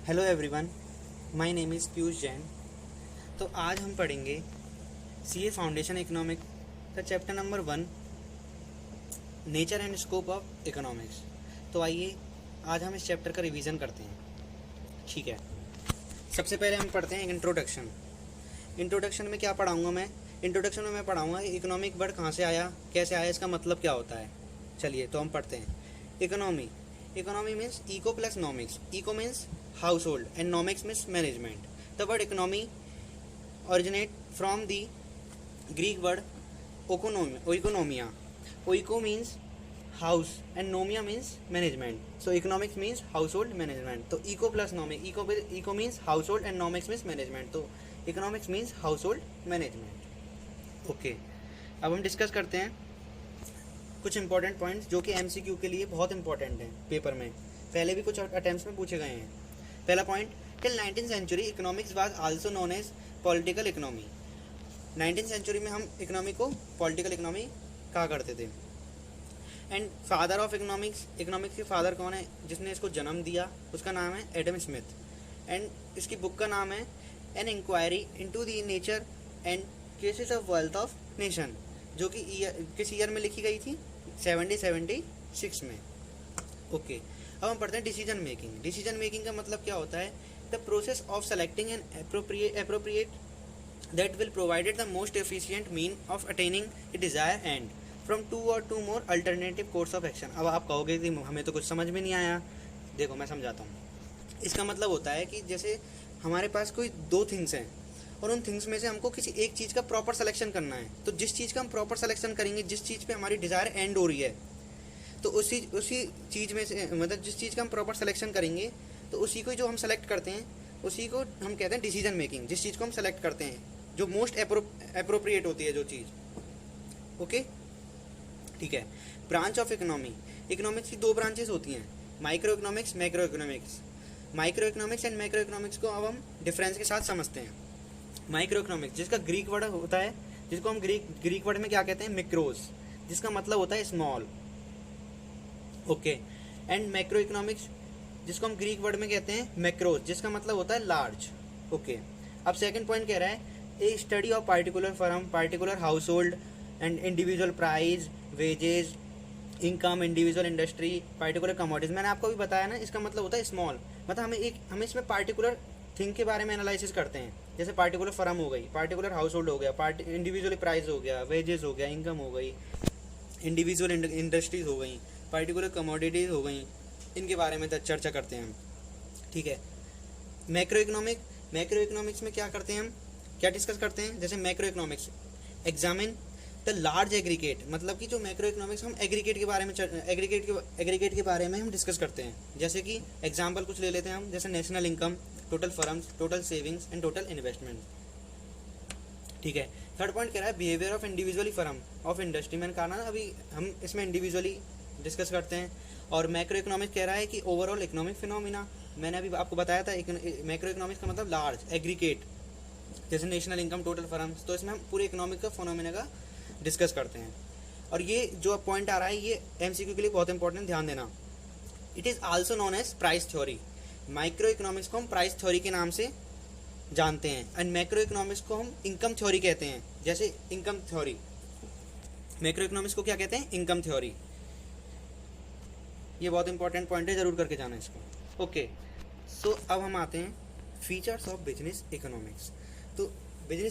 Hello everyone, my name is Piyush Jain. तो आज हम पढ़ेंगे सीए फाउंडेशन इकोनॉमिक का chapter number 1, nature and scope of economics. तो आइए आज हम इस चैप्टर का रिवीजन करते हैं। ठीक है, सबसे पहले हम पढ़ते हैं इंट्रोडक्शन। इंट्रोडक्शन में क्या पढ़ाऊँगा मैं? इंट्रोडक्शन में मैं पढ़ाऊँगा इकोनॉमिक वर्ड कहाँ से आया, कैसे आया, इसका मतलब क्या होता है। चलिए तो हम पढ़ते हैं। Economy means eco plus nomics. Eco means household and nomics means management. The word economy originate from the Greek word oikonomia. Oiko means house and nomia means management. So economics means household management. So eco plus nomic. Eco means household and nomics means management. So economics means household management. Okay. अब हम discuss करते हैं कुछ important points जो कि MCQ के लिए बहुत इंपॉर्टेंट हैं पेपर में। पहले भी कुछ अटेम्प्ट्स में पूछे गए हैं। पहला point, till 19th century economics was also known as political economy. 19th century में हम इकोनॉमी को पॉलिटिकल इकोनॉमी कहा करते थे। एंड फादर ऑफ इकोनॉमिक्स के फादर कौन है जिसने इसको जन्म दिया? उसका नाम है एडम स्मिथ। एंड इसकी बुक का नाम है an inquiry into the nature and cases of wealth of nation, जो कि किस ईयर में लिखी गई थी? 1776 में। ओके, अब हम पढ़ते हैं डिसीजन मेकिंग। डिसीजन मेकिंग का मतलब क्या होता है? The process of selecting an appropriate that will provide the most efficient mean of attaining a desired end from two or two more alternative course of action। अब आप कहोगे कि हमें तो कुछ समझ में नहीं आया। देखो मैं समझाता हूँ। इसका मतलब होता है कि जैसे हमारे पास कोई दो थिंग्स हैं और उन थिंग्स में से हमको किसी एक चीज़ का प्रॉपर सिलेक्शन करना है। तो जिस चीज़ का हम प्रॉपर सिलेक्शन करेंगे, जिस चीज़ पे हमारी डिज़ायर एंड हो रही है, तो उसी चीज़ में से मतलब जिस चीज़ का हम प्रॉपर सिलेक्शन करेंगे तो उसी को जो हम सेलेक्ट करते हैं उसी को हम कहते हैं डिसीजन मेकिंग। जिस चीज़ को हम सेलेक्ट करते हैं, जो मोस्ट अप्रोप्रिएट होती है जो चीज़। ओके, ठीक है। Branch of economy. इकोनॉमिक्स की दो ब्रांचेस होती हैं, micro economics, macro economics. Micro economics and macro economics को अब हम डिफरेंस के साथ समझते हैं। माइक्रो इकोनॉमिक्स जिसका ग्रीक वर्ड होता है, जिसको हम ग्रीक वर्ड में क्या कहते हैं? मिक्रोस, जिसका मतलब होता है small. Okay, and macro economics जिसको हम ग्रीक वर्ड में कहते हैं मैक्रोस, जिसका मतलब होता है लार्ज। ओके, अब सेकंड पॉइंट कह रहा है a study of particular firm, particular household and individual price, wages, income, individual industry, particular commodities. मैंने आपको भी बताया ना, इसका मतलब होता है स्मॉल। मतलब हमें इसमें पार्टिकुलर थिंग के बारे में एनालिसिस करते हैं। जैसे पार्टिकुलर फर्म हो गई, पार्टिकुलर हाउस होल्ड हो गया, इंडिविजुअल प्राइस हो गया, वेजेस हो गया, इनकम हो गई, इंडिविजुअल इंडस्ट्रीज हो गई, पार्टिकुलर कमोडिटीज़ हो गई, इनके बारे में चर्चा करते हैं हम। ठीक है। मैक्रो इकोनॉमिक्स में क्या करते हैं हम, क्या डिस्कस करते हैं? जैसे macro economics examine the large aggregate, मतलब कि जो मैक्रो इकोनॉमिक्स हम एग्रीगेट के बारे में हम डिस्कस करते हैं। जैसे कि एग्जाम्पल कुछ ले लेते हैं हम, जैसे national income, total firms, total savings and total investment. ठीक है। थर्ड पॉइंट कह रहा है behaviour of individually firm of industry. मैंने कहा ना अभी हम इसमें इंडिविजुअली डिस्कस करते हैं। और मैक्रो इकोनॉमिक्स कह रहा है कि ओवरऑल इकोनॉमिक फिनोमिना। मैंने अभी आपको बताया था मैक्रो इकोनॉमिक्स का मतलब लार्ज एग्रीगेट, जैसे नेशनल इनकम, टोटल फर्म्स। तो इसमें हम पूरे इकोनॉमिक का फिनोमिना का डिस्कस करते हैं। और ये जो पॉइंट आ रहा है ये एमसीक्यू के लिए बहुत इंपॉर्टेंट, ध्यान देना। It is also known as price theory. Microeconomics को हम प्राइस थ्योरी के नाम से जानते हैं एंड मैक्रो इकोनॉमिक्स को हम इनकम थ्योरी कहते हैं। जैसे इनकम थ्योरी, मैक्रो इकोनॉमिक्स को क्या कहते हैं? Income theory. ये बहुत इंपॉर्टेंट पॉइंट है, जरूर करके जाना इसको। ओके, सो अब हम आते हैं फीचर्स ऑफ बिजनेस इकोनॉमिक्स। तो